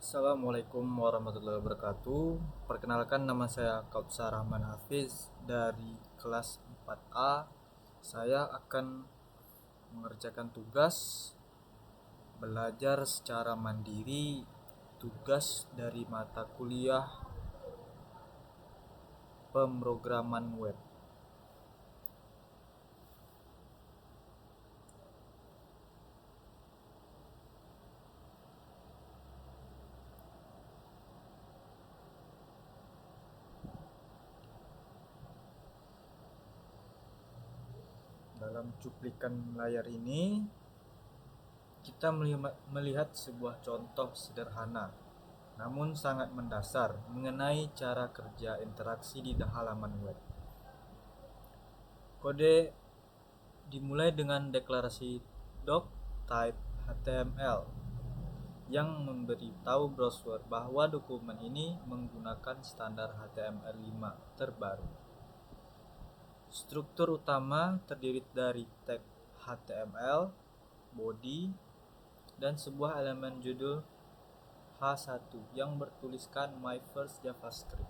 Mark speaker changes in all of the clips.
Speaker 1: Assalamualaikum warahmatullahi wabarakatuh. Perkenalkan, nama saya Kautsar Rahman Hafiz dari kelas 4A. Saya akan mengerjakan tugas belajar secara mandiri, tugas dari mata kuliah pemrograman web. Dalam cuplikan layar ini, kita melihat sebuah contoh sederhana namun sangat mendasar mengenai cara kerja interaksi di halaman web. Kode dimulai dengan deklarasi doc type HTML yang memberitahu browser bahwa dokumen ini menggunakan standar HTML5 terbaru. Struktur utama terdiri dari tag HTML, body, dan sebuah elemen judul H1 yang bertuliskan My First JavaScript.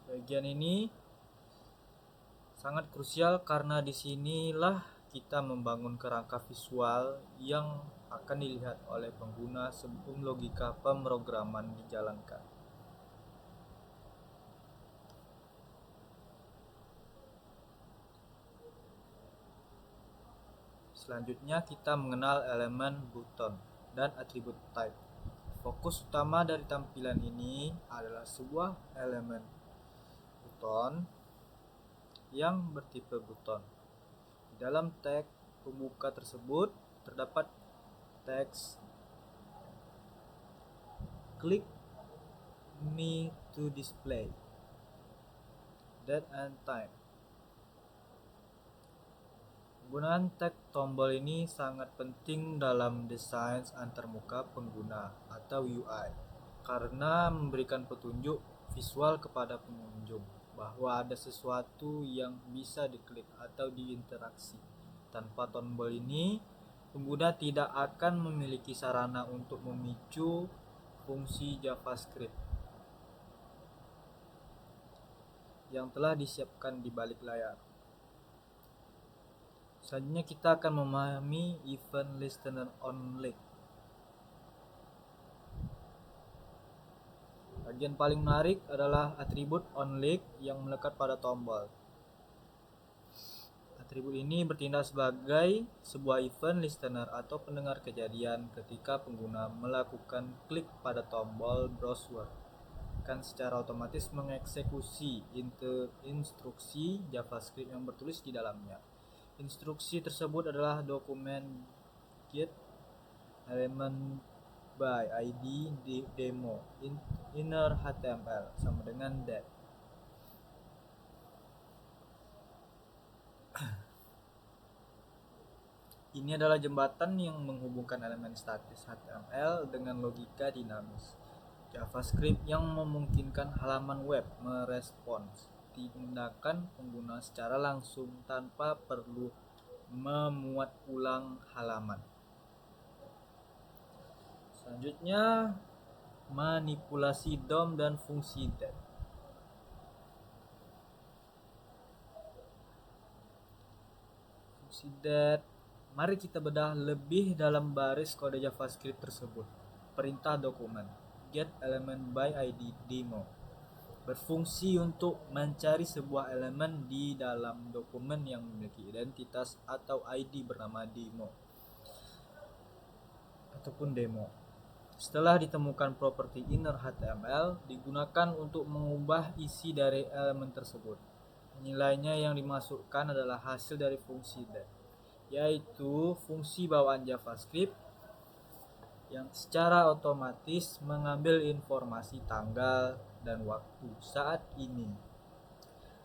Speaker 1: Bagian ini sangat krusial karena disinilah kita membangun kerangka visual yang akan dilihat oleh pengguna sebelum logika pemrograman dijalankan. Selanjutnya kita mengenal elemen button dan atribut type. Fokus utama dari tampilan ini adalah sebuah elemen button yang bertipe button. Di dalam tag pembuka tersebut terdapat teks click me to display, date and time. Penggunaan tag tombol ini sangat penting dalam desain antarmuka pengguna atau UI karena memberikan petunjuk visual kepada pengunjung bahwa ada sesuatu yang bisa diklik atau diinteraksi. Tanpa tombol ini, pengguna tidak akan memiliki sarana untuk memicu fungsi JavaScript yang telah disiapkan di balik layar. Selanjutnya kita akan memahami event listener only. Bagian paling menarik adalah atribut only yang melekat pada tombol. Atribut ini bertindak sebagai sebuah event listener atau pendengar kejadian ketika pengguna melakukan klik pada tombol browser akan secara otomatis mengeksekusi instruksi JavaScript yang bertulis di dalamnya. Instruksi tersebut adalah dokumen get element by id demo inner HTML sama dengan that. Ini adalah jembatan yang menghubungkan elemen statis HTML dengan logika dinamis JavaScript yang memungkinkan halaman web merespons tindakan pengguna secara langsung tanpa perlu memuat ulang halaman. Selanjutnya, manipulasi DOM dan fungsi that. Fungsi that, mari kita bedah lebih dalam baris kode JavaScript tersebut. Perintah dokumen get element by id demo berfungsi untuk mencari sebuah elemen di dalam dokumen yang memiliki identitas atau ID bernama demo ataupun demo. Setelah ditemukan properti inner HTML digunakan untuk mengubah isi dari elemen tersebut. Nilainya yang dimasukkan adalah hasil dari fungsi that, yaitu fungsi bawaan JavaScript yang secara otomatis mengambil informasi tanggal dan waktu saat ini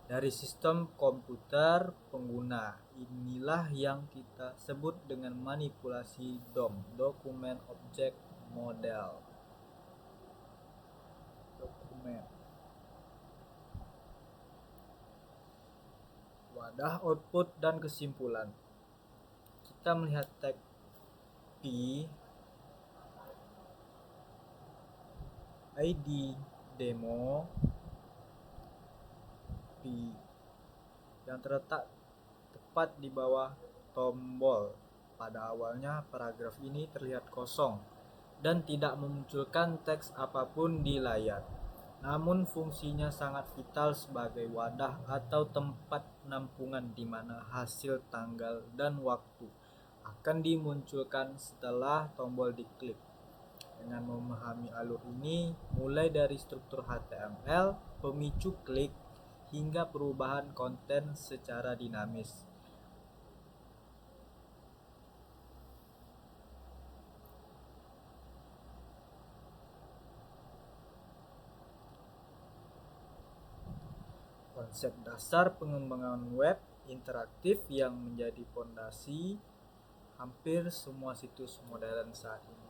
Speaker 1: dari sistem komputer pengguna. Inilah yang kita sebut dengan manipulasi DOM, Document Object Model. Dokumen. Wadah output dan kesimpulan. Kita melihat tag P ID demo P yang terletak tepat di bawah tombol. Pada awalnya paragraf ini terlihat kosong dan tidak memunculkan teks apapun di layar. Namun fungsinya sangat vital sebagai wadah atau tempat penampungan di mana hasil tanggal dan waktu akan dimunculkan setelah tombol diklik. Dengan memahami alur ini, mulai dari struktur HTML, pemicu klik, hingga perubahan konten secara dinamis. Konsep dasar pengembangan web interaktif yang menjadi fondasi hampir semua situs modern saat ini.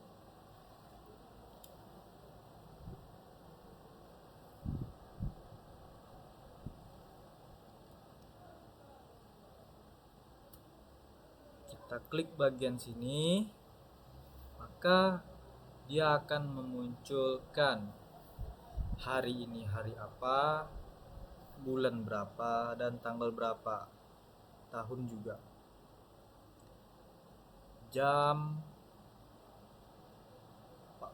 Speaker 1: Kita klik bagian sini, maka dia akan memunculkan hari ini hari apa, bulan berapa, dan tanggal berapa, tahun juga. Jam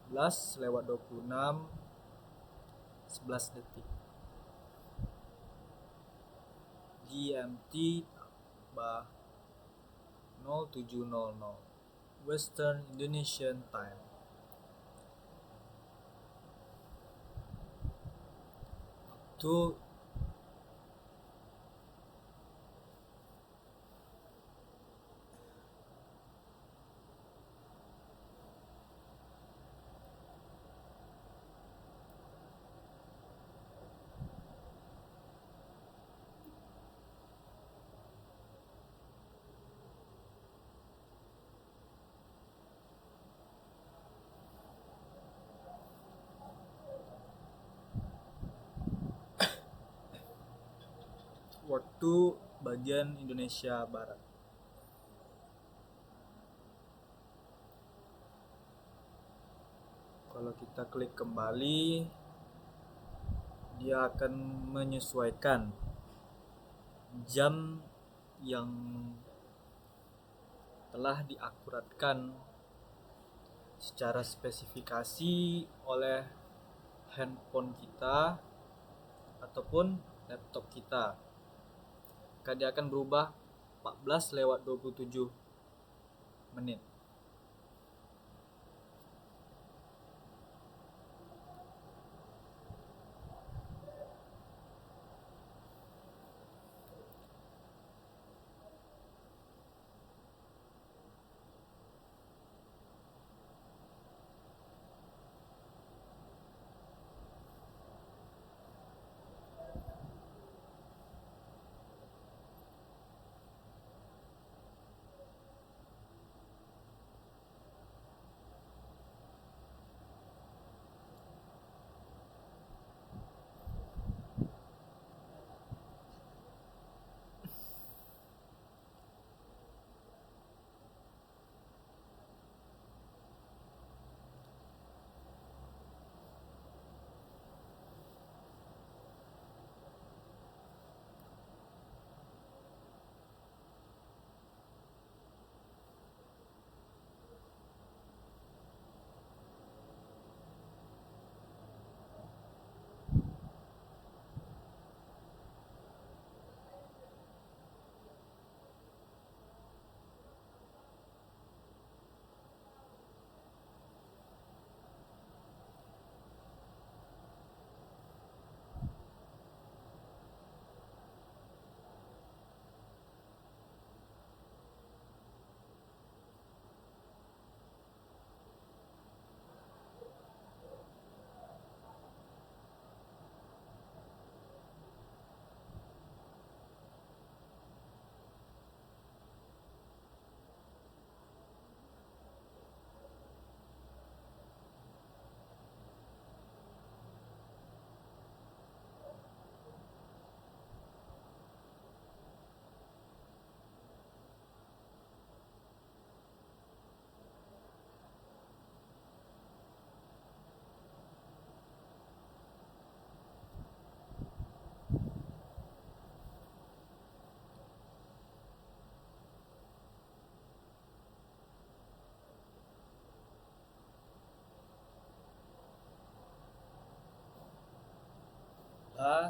Speaker 1: 14:26 11 detik GMT 07.00 Western Indonesian Time. Itu waktu bagian Indonesia Barat. Kalau kita klik kembali, dia akan menyesuaikan jam yang telah diakuratkan secara spesifikasi oleh handphone kita ataupun laptop kita. Maka dia akan berubah 14:27 menit.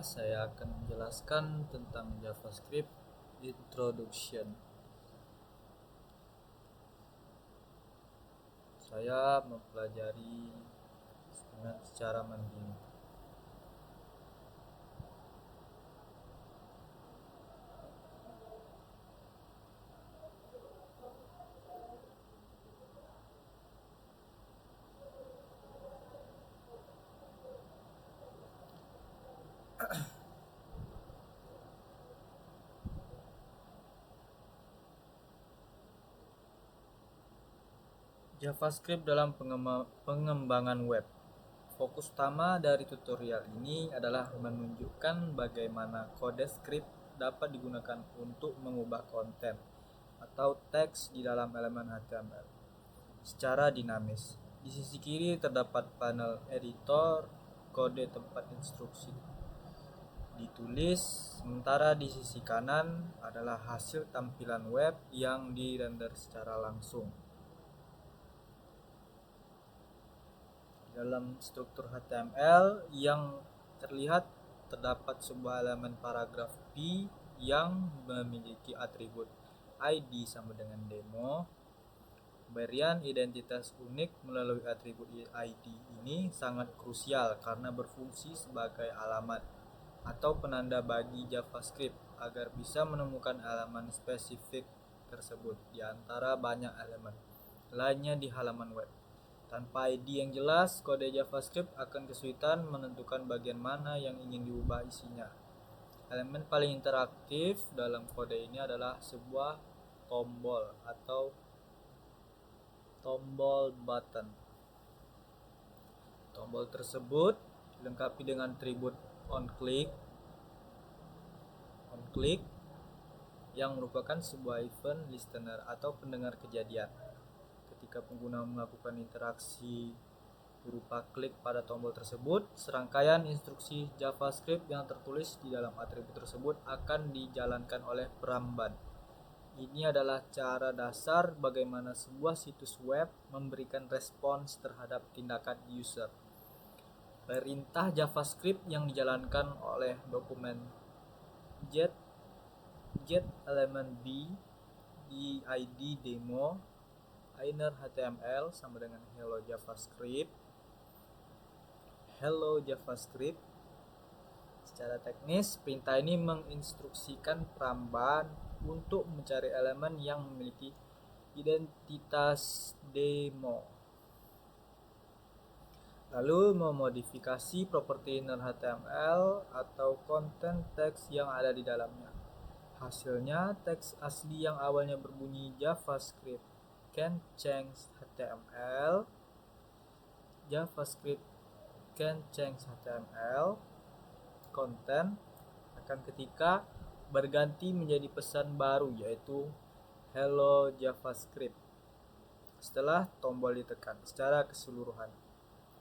Speaker 1: saya akan menjelaskan tentang JavaScript Introduction. Saya mempelajari secara mandiri. JavaScript dalam pengembangan web. Fokus utama dari tutorial ini adalah menunjukkan bagaimana kode script dapat digunakan untuk mengubah konten atau teks di dalam elemen HTML secara dinamis. Di sisi kiri terdapat panel editor kode tempat instruksi ditulis, sementara di sisi kanan adalah hasil tampilan web yang dirender secara langsung. Dalam struktur HTML yang terlihat terdapat sebuah elemen paragraf P yang memiliki atribut ID sama dengan demo. Pemberian identitas unik melalui atribut ID ini sangat krusial karena berfungsi sebagai alamat atau penanda bagi JavaScript agar bisa menemukan elemen spesifik tersebut di antara banyak elemen lainnya di halaman web. Tanpa ID yang jelas, kode JavaScript akan kesulitan menentukan bagian mana yang ingin diubah isinya. Elemen paling interaktif dalam kode ini adalah sebuah tombol atau tombol button. Tombol tersebut dilengkapi dengan atribut onClick yang merupakan sebuah event listener atau pendengar kejadian. Ketika pengguna melakukan interaksi berupa klik pada tombol tersebut, serangkaian instruksi JavaScript yang tertulis di dalam atribut tersebut akan dijalankan oleh peramban. Ini adalah cara dasar bagaimana sebuah situs web memberikan respons terhadap tindakan user. Perintah JavaScript yang dijalankan oleh dokumen get element B di ID demo inner HTML sama dengan hello JavaScript. Secara teknis, perintah ini menginstruksikan peramban untuk mencari elemen yang memiliki identitas demo, lalu memodifikasi properti inner HTML atau konten teks yang ada di dalamnya. Hasilnya, teks asli yang awalnya berbunyi JavaScript can change HTML konten akan ketika berganti menjadi pesan baru yaitu hello JavaScript setelah tombol ditekan secara keseluruhan.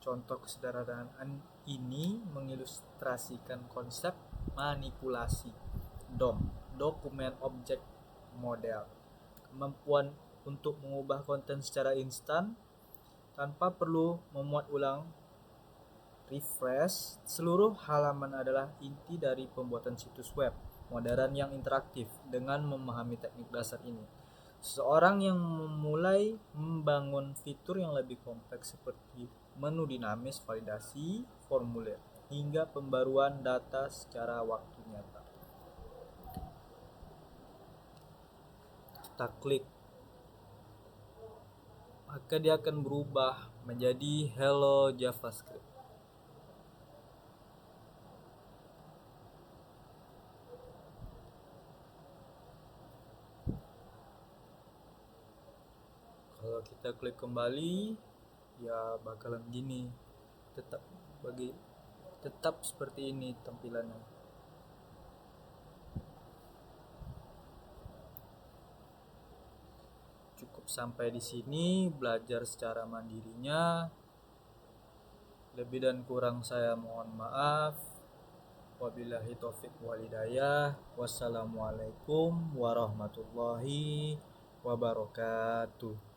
Speaker 1: Contoh kesederhanaan ini mengilustrasikan konsep manipulasi DOM, Document Object Model, kemampuan untuk mengubah konten secara instan tanpa perlu memuat ulang. Refresh seluruh halaman adalah inti dari pembuatan situs web modern yang interaktif. Dengan memahami teknik dasar ini, seseorang yang memulai membangun fitur yang lebih kompleks seperti menu dinamis, validasi formulir, hingga pembaruan data secara waktu nyata. Kita klik, maka dia akan berubah menjadi hello JavaScript. Kalau kita klik kembali, ya bakalan gini, tetap seperti ini tampilannya. Cukup sampai di sini belajar secara mandirinya. Lebih dan kurang saya mohon maaf. Wabillahi taufik walhidayah. Wassalamualaikum warahmatullahi wabarakatuh.